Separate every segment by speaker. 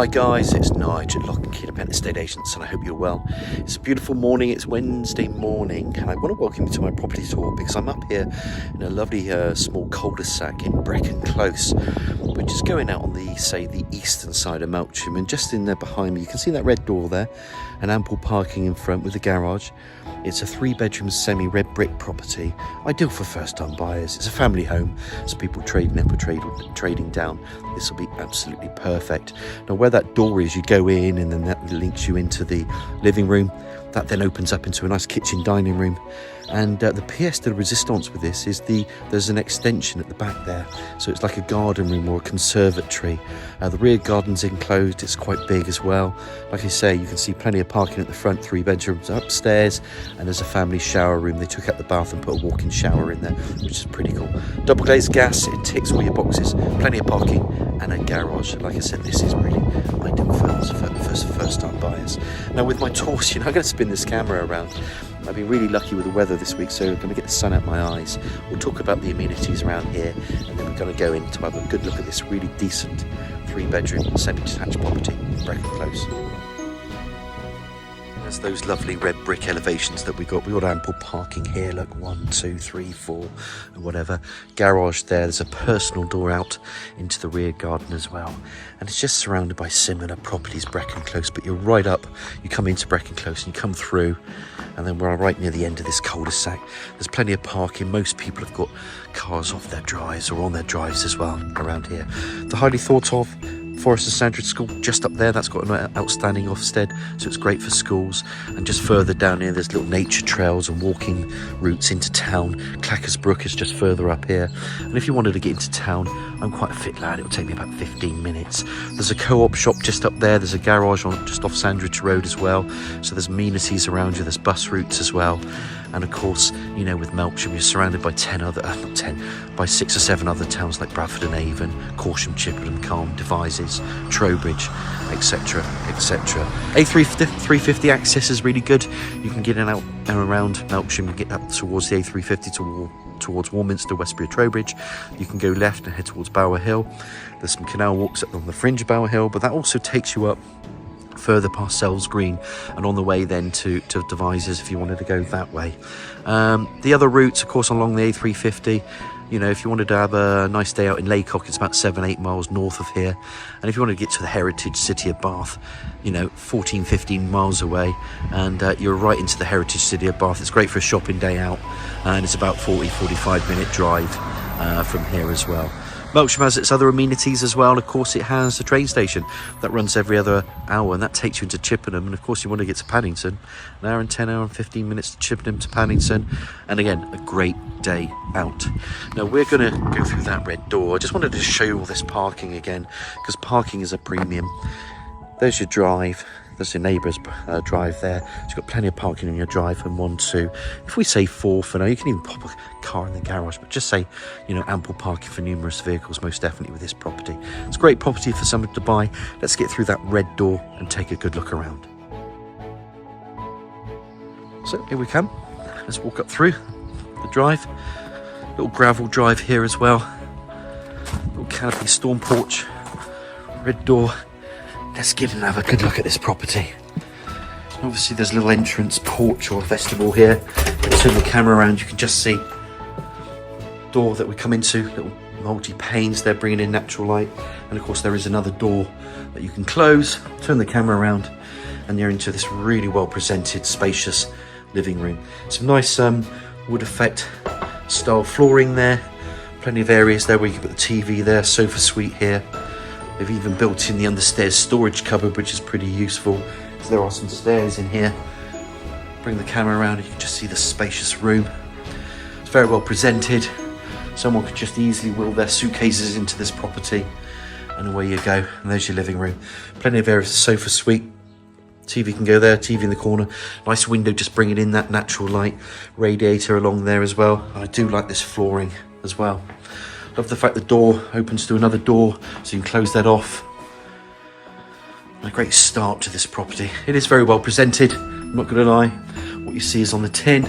Speaker 1: Hi guys, it's Nigel, Lock and Key Independent Estate Agents, and I hope you're well. It's a beautiful morning, it's Wednesday morning, and I want to welcome you to my property tour because I'm up here in a lovely small cul-de-sac in Brecon Close. We're just going out on the eastern side of Melksham, and just in there behind me you can see that red door there, and ample parking in front with a garage. It's a 3-bedroom semi-red brick property, ideal for first-time buyers. It's a family home, so people trading up or trading down, this will be absolutely perfect. Now where that door is, you go in and then that links you into the living room. That then opens up into a nice kitchen dining room. And the pièce de résistance with this is there's an extension at the back there, so it's like a garden room or a conservatory. The rear garden's enclosed, it's quite big as well. Like I say, you can see plenty of parking at the front, 3 bedrooms upstairs, and there's a family shower room. They took out the bath and put a walk-in shower in there, which is pretty cool. Double glazed gas, it ticks all your boxes, plenty of parking, and a garage. Like I said, this is really ideal for first-time buyers. Now with my tours, I'm going to spin this camera around. I've been really lucky with the weather this week, so I'm going to get the sun out my eyes. We'll talk about the amenities around here, and then we're going to go in to have a good look at this really decent 3-bedroom semi-detached property in Brecon Close. There's those lovely red brick elevations that we got ample parking here, look, 1, 2, 3, 4, and whatever. Garage there, there's a personal door out into the rear garden as well. And it's just surrounded by similar properties, Brecon Close, but you're right up, you come into Brecon Close and you come through, and then we're right near the end of this cul-de-sac. There's plenty of parking. Most people have got cars off their drives or on their drives as well around here. The highly thought of Forest and Sandridge School just up there, that's got an outstanding Ofsted, so it's great for schools. And just further down here there's little nature trails and walking routes into town. Clackers Brook is just further up here, and if you wanted to get into town, I'm quite a fit lad, it will take me about 15 minutes. There's a co-op shop just up there, there's a garage just off Sandridge Road as well, so there's amenities around you, there's bus routes as well. And of course, with Melksham, you're surrounded by 6 or 7 other towns like Bradford and Avon, Corsham, Chippenham, Calne, Devizes, Trowbridge, etc, etc. A350 access is really good. You can get in and out and around Melksham and get up towards the A350 towards Warminster, Westbury, Trowbridge. You can go left and head towards Bower Hill. There's some canal walks up on the fringe of Bower Hill, but that also takes you up further past Sells Green and on the way then to Devizes if you wanted to go that way. The other routes, of course, along the A350, if you wanted to have a nice day out in Laycock, it's about 7-8 miles north of here. And if you wanted to get to the heritage city of Bath, 14-15 miles away, and you're right into the heritage city of Bath. It's great for a shopping day out, and it's about 40-45 minute drive from here as well. Melksham has its other amenities as well, and of course it has a train station that runs every other hour, and that takes you into Chippenham. And of course you want to get to Paddington, an hour and 10, hour and 15 minutes to Chippenham to Paddington, and again, a great day out. Now we're going to go through that red door. I just wanted to show you all this parking again, because parking is a premium. There's your drive. There's your neighbour's drive there. So you've got plenty of parking in your drive, and 1, 2. If we say 4 for now, you can even pop a car in the garage, but just say, ample parking for numerous vehicles, most definitely with this property. It's a great property for someone to buy. Let's get through that red door and take a good look around. So here we come. Let's walk up through the drive. Little gravel drive here as well. Little canopy storm porch. Red door. Let's get and have a good look at this property. Obviously there's a little entrance porch or vestibule here. If you turn the camera around, you can just see the door that we come into, little multi-panes there bringing in natural light. And of course there is another door that you can close, turn the camera around, and you're into this really well presented, spacious living room. Some nice wood effect style flooring there. Plenty of areas there where you can put the TV there, sofa suite here. They've even built in the understairs storage cupboard, which is pretty useful. So there are some stairs in here. Bring the camera around, you can just see the spacious room. It's very well presented. Someone could just easily wheel their suitcases into this property, and away you go. And there's your living room. Plenty of areas, sofa suite. TV can go there, TV in the corner. Nice window, just bringing in that natural light. Radiator along there as well. And I do like this flooring as well. Love the fact the door opens to another door, so you can close that off. And a great start to this property. It is very well presented, I'm not going to lie. What you see is on the tin,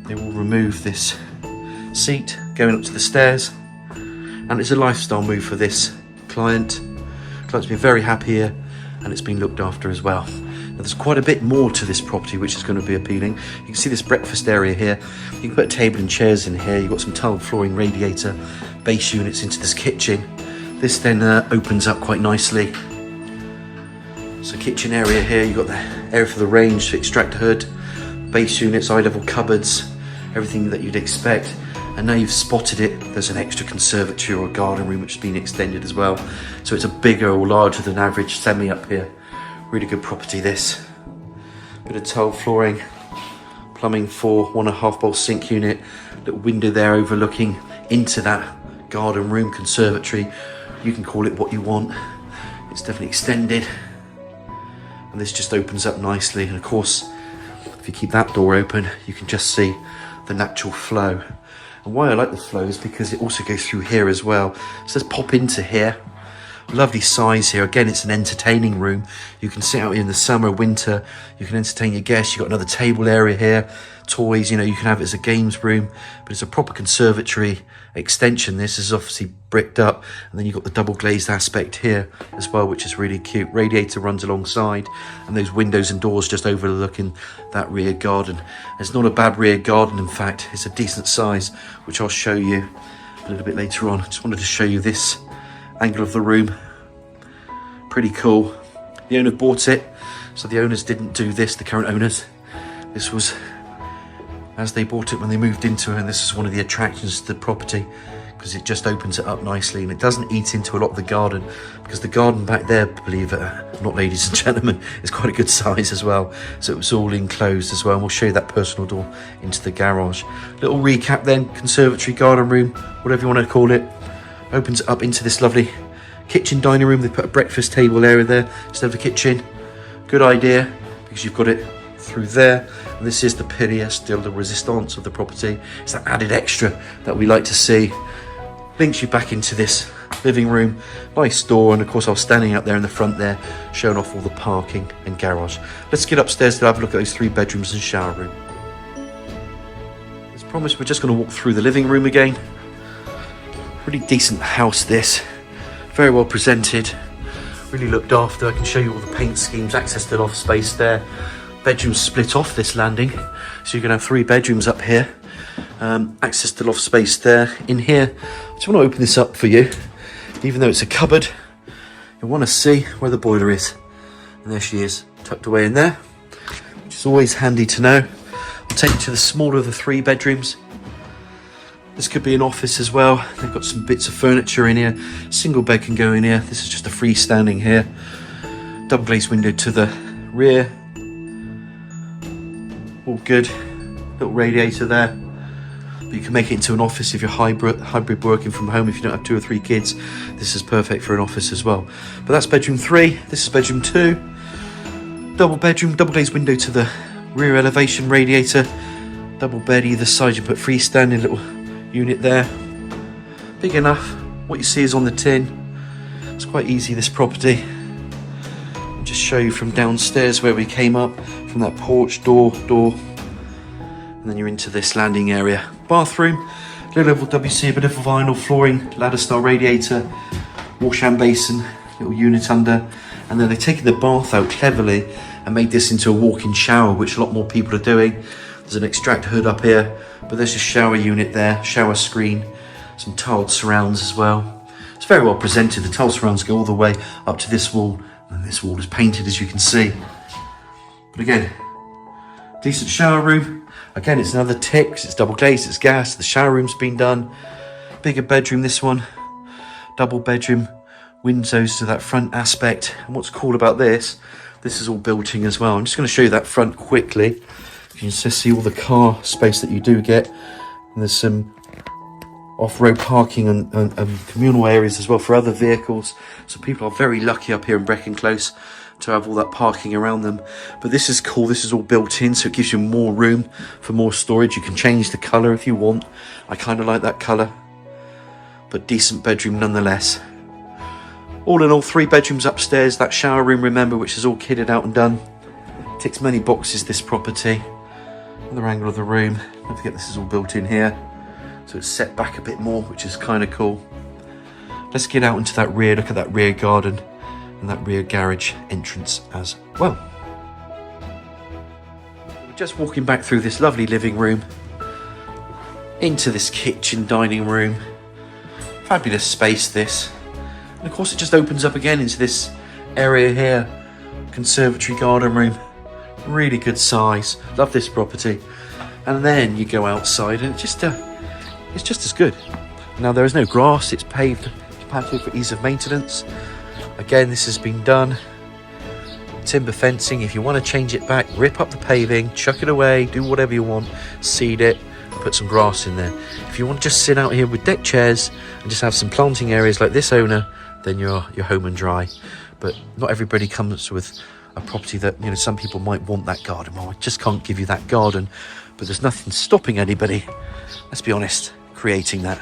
Speaker 1: they will remove this seat going up to the stairs. And it's a lifestyle move for this client. Client's been very happy here, and it's been looked after as well. Now, there's quite a bit more to this property which is going to be appealing. You can see this breakfast area here. You can put a table and chairs in here. You've got some tiled flooring, radiator, base units into this kitchen. This then opens up quite nicely. So kitchen area here, you've got the area for the range, extractor hood, base units, eye level cupboards, everything that you'd expect. And now you've spotted it, there's an extra conservatory or garden room which has been extended as well. So it's a bigger or larger than average semi up here. Really good property this. Bit of tile flooring, plumbing for 1.5 bowl sink unit, little window there overlooking into that garden room conservatory. You can call it what you want. It's definitely extended. And this just opens up nicely. And of course, if you keep that door open, you can just see the natural flow. And why I like the flow is because it also goes through here as well. So let's pop into here. Lovely size here. Again, it's an entertaining room. You can sit out in the summer, winter. You can entertain your guests. You've got another table area here. Toys, you know, you can have it as a games room. But it's a proper conservatory extension. This is obviously bricked up. And then you've got the double glazed aspect here as well, which is really cute. Radiator runs alongside. And those windows and doors just overlooking that rear garden. It's not a bad rear garden, in fact. It's a decent size, which I'll show you a little bit later on. I just wanted to show you this angle of the room. Pretty cool. The owner bought it, so the owners didn't do this, the current owners. This was as they bought it when they moved into it, and this is one of the attractions to the property because it just opens it up nicely and it doesn't eat into a lot of the garden, because the garden back there, believe it or not, ladies and gentlemen, is quite a good size as well. So it was all enclosed as well, and we'll show you that personal door into the garage. Little recap then, conservatory, garden room, whatever you want to call it. Opens up into this lovely kitchen dining room. They put a breakfast table area there instead of a kitchen. Good idea, because you've got it through there. And this is the pilier, still the resistance of the property. It's that added extra that we like to see. Links you back into this living room. Nice door, and of course I was standing out there in the front there, showing off all the parking and garage. Let's get upstairs to have a look at those 3 bedrooms and shower room. As promised, we're just going to walk through the living room again. Really decent house this, very well presented, really looked after. I can show you all the paint schemes, access to the loft space there. Bedrooms split off this landing, so you're going to have 3 bedrooms up here. Access to loft space there. In here, I just want to open this up for you. Even though it's a cupboard, you'll want to see where the boiler is. And there she is, tucked away in there, which is always handy to know. I'll take you to the smaller of the 3 bedrooms. This could be an office as well. They've got some bits of furniture in here. Single bed can go in here. This is just a freestanding here. Double glazed window to the rear. All good. Little radiator there. But you can make it into an office if you're hybrid working from home. If you don't have 2 or 3 kids, this is perfect for an office as well. But that's bedroom 3. This is bedroom 2. Double bedroom, double glazed window to the rear elevation, radiator. Double bed either side. You put freestanding little unit there, big enough. What you see is on the tin. It's quite easy, this property. I'll just show you from downstairs where we came up, from that porch door, and then you're into this landing area. Bathroom, low level WC, a bit of vinyl flooring, ladder style radiator, wash hand basin, little unit under, and then they've taken the bath out cleverly and made this into a walk-in shower, which a lot more people are doing. There's an extractor hood up here, but there's a shower unit there, shower screen, some tiled surrounds as well. It's very well presented. The tiled surrounds go all the way up to this wall, and this wall is painted, as you can see. But again, decent shower room. Again, it's another tick, 'cause it's double glazed, it's gas, the shower room's been done. Bigger bedroom, this one. Double bedroom, windows to that front aspect. And what's cool about this is all built in as well. I'm just going to show you that front quickly. You can just see all the car space that you do get. And there's some off-road parking and communal areas as well for other vehicles. So people are very lucky up here in Brecon Close to have all that parking around them. But this is cool, this is all built in, so it gives you more room for more storage. You can change the colour if you want. I kind of like that colour, but decent bedroom nonetheless. All in all, 3 bedrooms upstairs. That shower room, remember, which is all kitted out and done. Ticks many boxes, this property. Another angle of the room. Don't forget this is all built in here, so it's set back a bit more, which is kind of cool. Let's get out into that rear. Look at that rear garden. and that rear garage entrance as well. We're just walking back through this lovely living room into this kitchen dining room. Fabulous space this, and of course it just opens up again into this area here, conservatory garden room. Really good size, love this property. And then you go outside and it's just as good. Now there is no grass, it's paved patio for ease of maintenance. Again, this has been done. Timber fencing. If you want to change it back, rip up the paving, chuck it away, do whatever you want, seed it, put some grass in there. If you want to just sit out here with deck chairs and just have some planting areas like this owner, then you're home and dry. But not everybody comes with a property that, you know, some people might want that garden. Well, I just can't give you that garden, but there's nothing stopping anybody, let's be honest, creating that.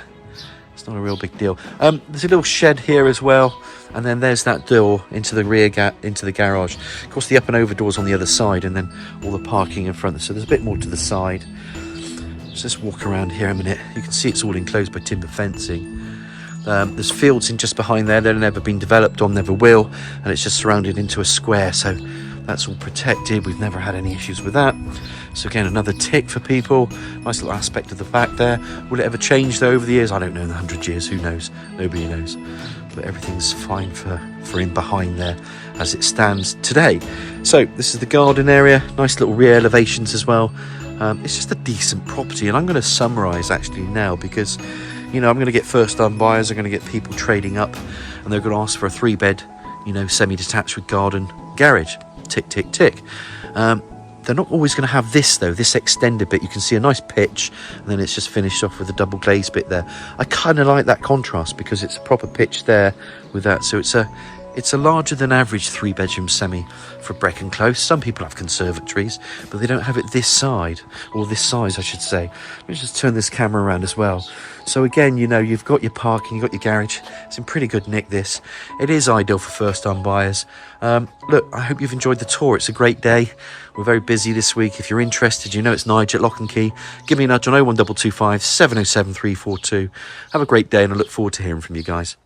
Speaker 1: It's not a real big deal. There's a little shed here as well, and then there's that door into the rear into the garage. Of course, the up and over door's on the other side, and then all the parking in front. So there's a bit more to the side. Let's just walk around here a minute. You can see it's all enclosed by timber fencing. There's fields in just behind there. They've never been developed on, never will, and it's just surrounded into a square, so that's all protected. We've never had any issues with that. So again, another tick for people. Nice little aspect of the back there. Will it ever change though over the years? I don't know. In 100 years, who knows? Nobody knows. But everything's fine for in behind there as it stands today. So this is the garden area. Nice little rear elevations as well. It's just a decent property, and I'm going to summarise actually now, because you know I'm going to get first-time buyers. I'm going to get people trading up, and they're going to ask for a 3-bed, you know, semi-detached with garden garage. Tick, tick, tick. They're not always going to have this though, this extended bit. You can see a nice pitch, and then it's just finished off with a double glazed bit there. I kind of like that contrast because it's a proper pitch there with that. So it's a larger than average 3-bedroom semi for Brecon Close. Some people have conservatories, but they don't have it this side, or this size I should say. Let me just turn this camera around as well. So again, you know, you've got your parking, you've got your garage. It's in pretty good nick this. It is ideal for first-time buyers. Look, I hope you've enjoyed the tour. It's a great day. We're very busy this week. If you're interested, you know it's Nigel at Lock and Key. Give me a nudge on 01225 707 342. Have a great day, and I look forward to hearing from you guys.